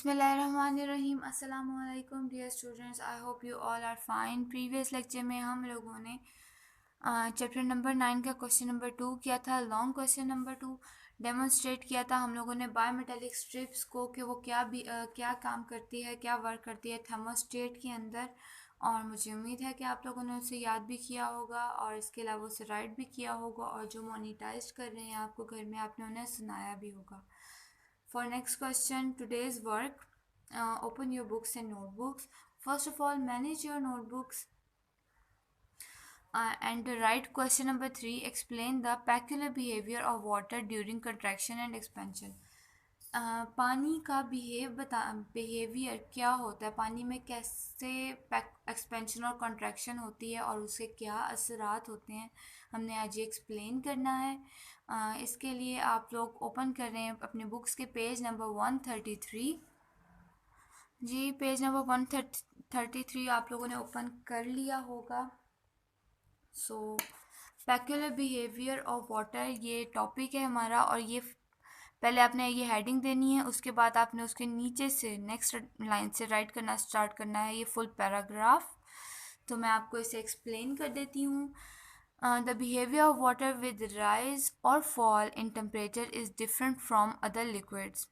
बिस्मिल्लाहिर्रहमानिर्रहीम। अस्सलाम वालेकुम dear students, I hope you all are fine. Previous lecture में हम लोगों ने चैप्टर नंबर 9 का क्वेश्चन नंबर 2 किया था। लॉन्ग क्वेश्चन नंबर 2 डेमोन्स्ट्रेट किया था हम लोगों ने बायोमेटालिक स्ट्रिप्स को कि वो क्या काम करती है, क्या वर्क करती है थर्मोस्टेट के अंदर। और मुझे उम्मीद है कि आप लोगों ने उसे याद भी किया होगा और इसके अलावा उसे राइट भी किया होगा, और जो मोनिटाइज कर रहे हैं आपको घर में, आपने उन्हें सुनाया भी होगा। For next question, today's work, open your books and notebooks. First of all, manage your notebooks and write question number 3. Explain the peculiar behavior of water during contraction and expansion. पानी का बिहेवियर क्या होता है, पानी में कैसे expansion और contraction होती है और उसके क्या असरात होते हैं, हमने आज ये एक्सप्लेन करना है। इसके लिए आप लोग ओपन कर रहे हैं अपने बुक्स के पेज नंबर 133। जी, पेज नंबर 133 आप लोगों ने ओपन कर लिया होगा। सो पेक्युलर बिहेवियर ऑफ वाटर ये टॉपिक है हमारा, और ये पहले आपने ये हेडिंग देनी है, उसके बाद आपने उसके नीचे से नेक्स्ट लाइन से राइट करना स्टार्ट करना है ये फुल पैराग्राफ। तो मैं आपको इसे एक्सप्लेन कर देती हूँ। The behaviour of water with rise और fall in temperature is different from other liquids.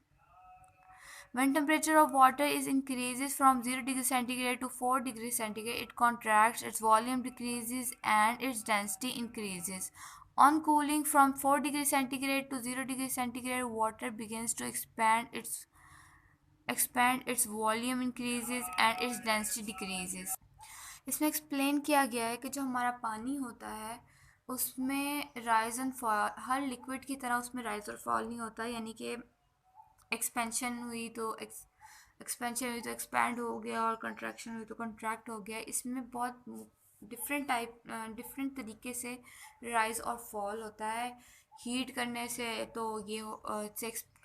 When temperature of water is increases from 0 degree centigrade to 4 degree centigrade, it contracts, its volume decreases and its density increases. On cooling from 4 degree centigrade to 0 degree centigrade, water begins to expand its volume increases and its density decreases. इसमें explain किया गया है कि जो हमारा पानी होता है उसमें rise and fall, her liquid की तरह उसमें राइज और फॉल नहीं होता, यानी कि एक्सपेंशन हुई तो एक्सपैंड हो गया और कंट्रैक्शन हुई तो कंट्रैक्ट हो गया। इसमें बहुत डिफरेंट तरीके से राइज और फॉल होता है। हीट करने से तो ये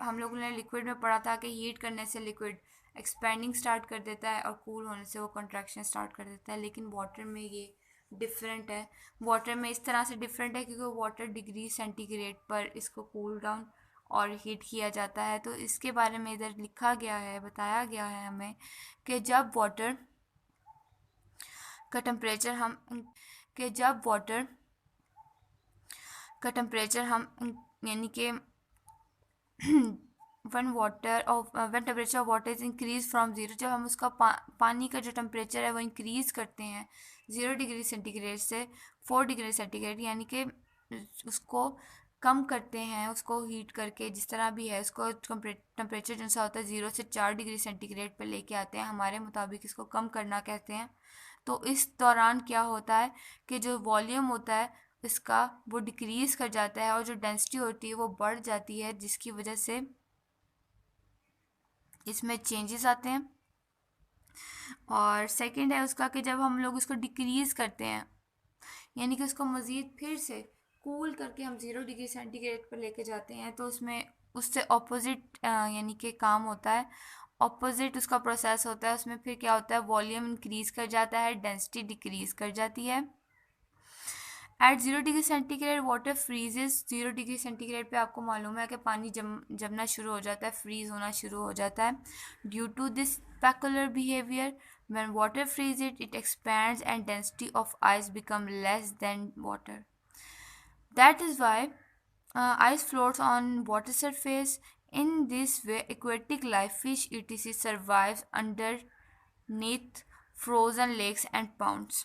हम लोगों ने लिक्विड में पढ़ा था कि हीट करने से लिक्विड एक्सपैंडिंग स्टार्ट कर देता है और कूल होने से वो कंट्रैक्शन स्टार्ट कर देता है, लेकिन वाटर में ये डिफरेंट है। वाटर में इस तरह से डिफरेंट है क्योंकि वाटर डिग्री सेंटीग्रेड पर इसको कूल डाउन और हीट किया जाता है। तो इसके बारे में इधर लिखा गया है, बताया गया है हमें कि जब वाटर का टेम्परेचर हम यानी कि when temperature of water is increased from 0, जब हम उसका पानी का जो टेम्परेचर है वो इंक्रीज़ करते हैं 0 डिग्री सेंटीग्रेड से 4 डिग्री सेंटीग्रेड, यानी कि उसको कम करते हैं, उसको हीट करके जिस तरह भी है उसको टेम्परेचर जैसा होता है 0 से 4 डिग्री सेंटीग्रेड पर लेके आते हैं, हमारे मुताबिक इसको कम करना कहते हैं। तो इस दौरान क्या होता है कि जो वॉल्यूम होता है इसका वो डिक्रीज़ कर जाता है और जो डेंसिटी होती है वो बढ़ जाती है, जिसकी वजह से इसमें चेंजेस आते हैं। और सेकंड है उसका कि जब हम लोग उसको डिक्रीज़ करते हैं, यानी कि उसको मज़ीद फिर से कूल करके हम 0 डिग्री सेंटीग्रेड पर लेके जाते हैं, तो उसमें उससे ऑपोजिट यानी कि काम होता है, ऑपोजिट उसका प्रोसेस होता है। उसमें फिर क्या होता है, वॉल्यूम इंक्रीज़ कर जाता है, डेंसिटी डिक्रीज़ कर जाती है। At 0 degree centigrade water freezes. 0 degree centigrade पे आपको मालूम है कि पानी जमना शुरू हो जाता है, फ्रीज होना शुरू हो जाता है। Due to this peculiar behaviour, when water freezes it expands and density of ice become less than water. That is why ice floats on water surface. In this way aquatic life, fish etc survives underneath frozen lakes and ponds.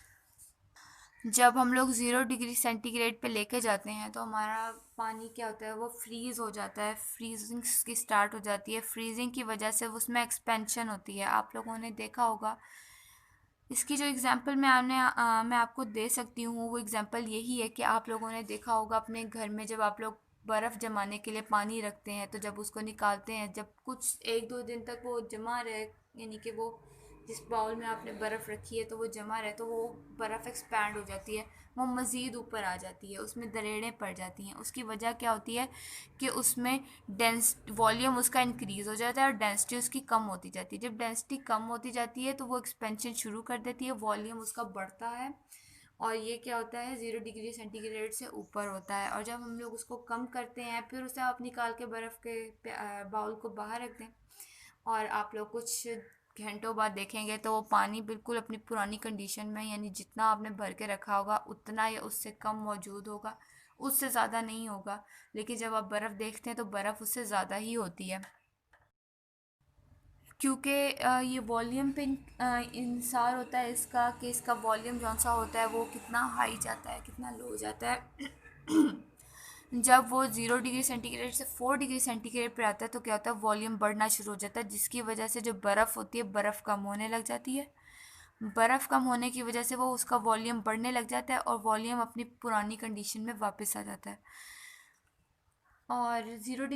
जब हम लोग 0 degree centigrade पे लेके जाते हैं तो हमारा पानी क्या होता है, वो फ्रीज़ हो जाता है, फ्रीजिंग की स्टार्ट हो जाती है। फ्रीजिंग की वजह से उसमें एक्सपेंशन होती है, आप लोगों ने देखा होगा। इसकी जो एग्ज़ाम्पल मैं आपको दे सकती हूँ वो एग्ज़ाम्पल यही है कि आप लोगों ने देखा होगा अपने घर में जब आप लोग बर्फ़ जमाने के लिए पानी रखते हैं, तो जब उसको निकालते हैं, जब कुछ 1-2 दिन तक वो जमा रहे, यानी कि वो जिस बाउल में आपने बर्फ़ रखी है तो वो जमा रहे, तो वो बर्फ़ एक्सपैंड हो जाती है, वो मज़ीद ऊपर आ जाती है, उसमें दरेड़ें पड़ जाती हैं। उसकी वजह क्या होती है कि उसमें वॉल्यूम उसका इंक्रीज़ हो जाता है और डेंसिटी उसकी कम होती जाती है। जब डेंसिटी कम होती जाती है तो वो एक्सपेंशन शुरू कर देती है, वॉल्यूम उसका बढ़ता है, और ये क्या होता है 0 डिग्री सेंटीग्रेड से ऊपर होता है। और जब हम लोग उसको कम करते हैं, फिर उसे आप निकाल के बर्फ़ के बाउल को बाहर रख दें, और आप लोग कुछ घंटों बाद देखेंगे तो वो पानी बिल्कुल अपनी पुरानी कंडीशन में, यानी जितना आपने भर के रखा होगा उतना या उससे कम मौजूद होगा, उससे ज़्यादा नहीं होगा। लेकिन जब आप बर्फ़ देखते हैं तो बर्फ़ उससे ज़्यादा ही होती है, क्योंकि ये वॉल्यूम पे इंसार होता है इसका, कि इसका वॉल्यूम जौन सा होता है वो कितना हाई जाता है कितना लो जाता है। जब वो 0 डिग्री सेंटीग्रेड से 4 डिग्री सेंटीग्रेड पर आता है तो क्या होता है, वॉल्यूम बढ़ना शुरू हो जाता है, जिसकी वजह से जो बर्फ़ होती है बर्फ़ कम होने लग जाती है। बर्फ़ कम होने की वजह से वो उसका वॉल्यूम बढ़ने लग जाता है और वॉल्यूम अपनी पुरानी कंडीशन में वापस आ जाता है। और 0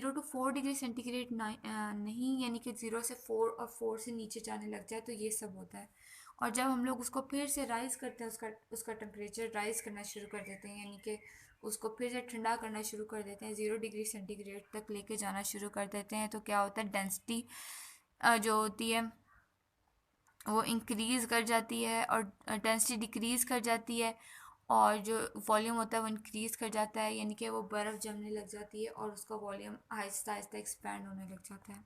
टू 4 डिग्री सेंटीग्रेड नहीं, यानी कि 0 से 4 और 4 से नीचे जाने लग जाए तो ये सब होता है। और जब हम लोग उसको फिर से राइज़ करते हैं, उसका टेम्परेचर राइज़ करना शुरू कर देते हैं, यानी कि उसको फिर से ठंडा करना शुरू कर देते हैं, 0 डिग्री सेंटीग्रेड तक लेके जाना शुरू कर देते हैं, तो क्या होता है, डेंसिटी जो होती है वो इंक्रीज़ कर जाती है और डेंसिटी डिक्रीज़ कर जाती है, और जो वॉल्यूम होता है वो इंक्रीज़ कर जाता है, यानी कि वो बर्फ़ जमने लग जाती है और उसका वॉल्यूम आहिस्ता आहिस्ता एक्सपैंड होने लग जाता है।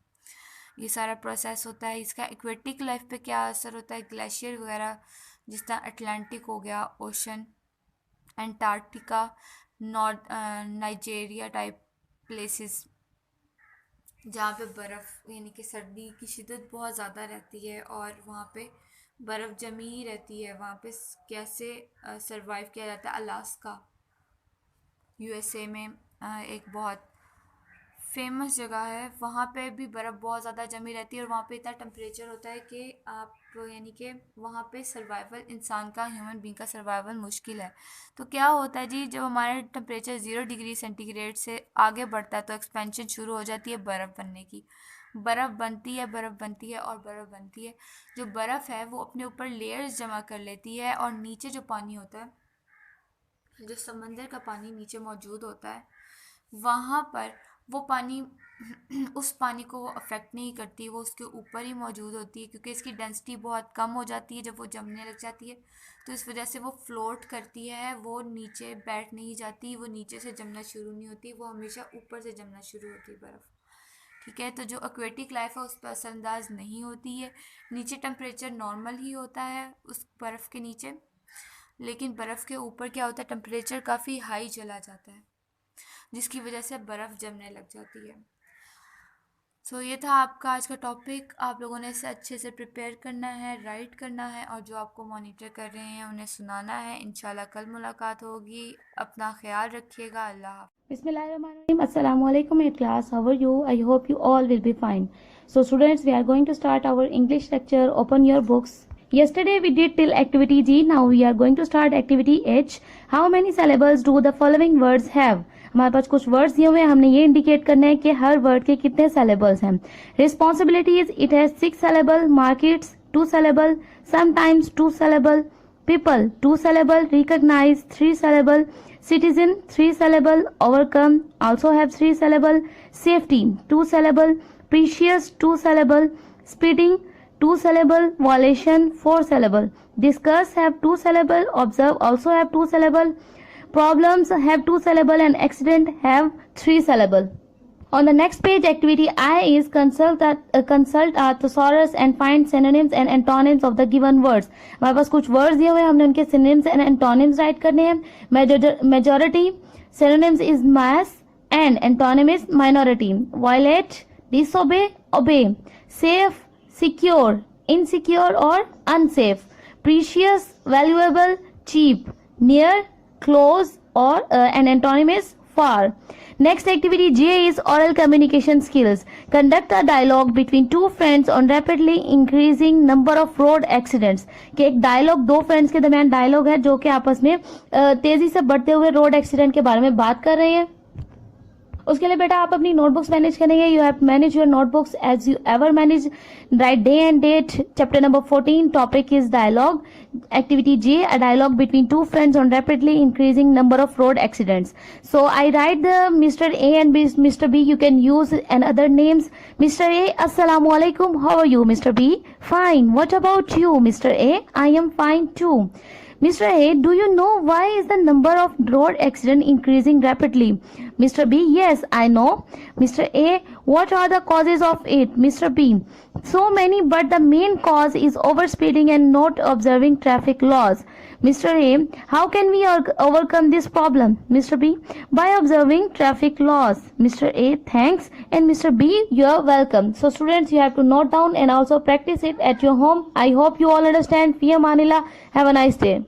ये सारा प्रोसेस होता है। इसका एक्वेटिक लाइफ पे क्या असर होता है, ग्लेशियर वगैरह, जिस तरह अटलांटिक हो गया ocean, Antarctica, north Nigeria type places जहाँ पे बर्फ़ यानी कि सर्दी की शिद्दत बहुत ज़्यादा रहती है और वहाँ पे बर्फ़ जमी ही रहती है, वहाँ पे कैसे सरवाइव किया जाता है। अलास्का यूएसए में एक बहुत फेमस जगह है, वहाँ पे भी बर्फ़ बहुत ज़्यादा जमी रहती है और वहाँ पे इतना टेम्परेचर होता है कि आप यानी कि वहाँ पे सर्वाइवल, इंसान का, ह्यूमन बींग का सर्वाइवल मुश्किल है। तो क्या होता है जी, जब हमारा टेम्परेचर 0 डिग्री सेंटीग्रेड से आगे बढ़ता है तो एक्सपेंशन शुरू हो जाती है बर्फ़ बनने की। बर्फ़ बनती है, बर्फ़ बनती है और बर्फ़ बनती है। जो बर्फ़ है वो अपने ऊपर लेयर्स जमा कर लेती है और नीचे जो पानी होता है, जो समंदर का पानी नीचे मौजूद होता है, वहाँ पर वो पानी उस पानी को वो अफेक्ट नहीं करती, वो उसके ऊपर ही मौजूद होती है, क्योंकि इसकी डेंसिटी बहुत कम हो जाती है जब वो जमने लग जाती है, तो इस वजह से वो फ्लोट करती है, वो नीचे बैठ नहीं जाती, वो नीचे से जमना शुरू नहीं होती, वो हमेशा ऊपर से जमना शुरू होती है बर्फ़। ठीक है, तो जो एक्वेटिक लाइफ है उस पर असरअंदाज नहीं होती है। नीचे टेम्परेचर नॉर्मल ही होता है उस बर्फ़ के नीचे, लेकिन बर्फ़ के ऊपर क्या होता है, टेम्परेचर काफ़ी हाई चला जाता है, जिसकी वजह से बर्फ़ जमने लग जाती है। सो ये था आपका आज का टॉपिक। आप लोगों ने इसे अच्छे से प्रिपेयर करना है, राइट करना है, और जो आपको मॉनिटर कर रहे हैं उन्हें सुनाना है। इंशाल्लाह कल मुलाकात होगी। अपना ख्याल रखिएगा। अल्लाह हाफ़िज़। Bismillahirrahmanirrahim. Assalamu alaikum class. How are you? I hope you all will be fine. So students, we are going to start our English lecture. Open your books. Yesterday we did till activity G. Now we are going to start activity H. How many syllables do the following words have? हमारे पास कुछ words दिए हुए हैं, हमने ये indicate करना है कि हर वर्ड के कितने syllables हैं. Responsibilities, it has 6 syllable. Markets 2 syllable. Sometimes 2 syllable. People 2 syllable. Recognize 3 syllable. Citizen 3 syllable. Overcome also have 3 syllable. Safety 2 syllable. Precious 2 syllable. Speeding 2 syllable. Violation 4 syllable. Discuss have 2 syllable. Observe also have 2 syllable. Problems have 2 syllable and accident have 3 syllable. On the next page, activity I is consult a thesaurus and find synonyms and antonyms of the given words. हमारे पास कुछ words दिए हुए हैं, हमने उनके synonyms and antonyms write करने हैं. Majority synonyms is mass and antonym is minority. Violate, disobey, obey. Safe, secure, insecure or unsafe. Precious, valuable, cheap. Near, close or an antonym is far. Next activity J is oral communication skills. Conduct a dialogue between two friends on rapidly increasing number of road accidents. कि एक dialogue, दो friends के दरमियान dialogue है जो कि आपस में तेजी से बढ़ते हुए रोड एक्सीडेंट के बारे में बात कर रहे हैं. उसके लिए बेटा आप अपनी नोटबुक्स मैनेज करेंगे. You have manage your notebooks as you ever manage. Write day and date. Chapter number 14. Topic is dialogue. Activity J, a dialogue between two friends on rapidly increasing number of road accidents. So I write the Mr. A and Mr. B. You can use another names. Mr. A, Assalamu alaikum. How are you, Mr. B? Fine. What about you, Mr. A? I am fine too. Mr. A, do you know why is the number of road accident increasing rapidly? Mr. B, yes, I know. Mr. A, what are the causes of it? Mr. B, so many, but the main cause is overspeeding and not observing traffic laws. Mr. A, how can we overcome this problem? Mr. B, by observing traffic laws. Mr. A, thanks. And Mr. B, you are welcome. So students, you have to note down and also practice it at your home. I hope you all understand. Fia Manila. Have a nice day.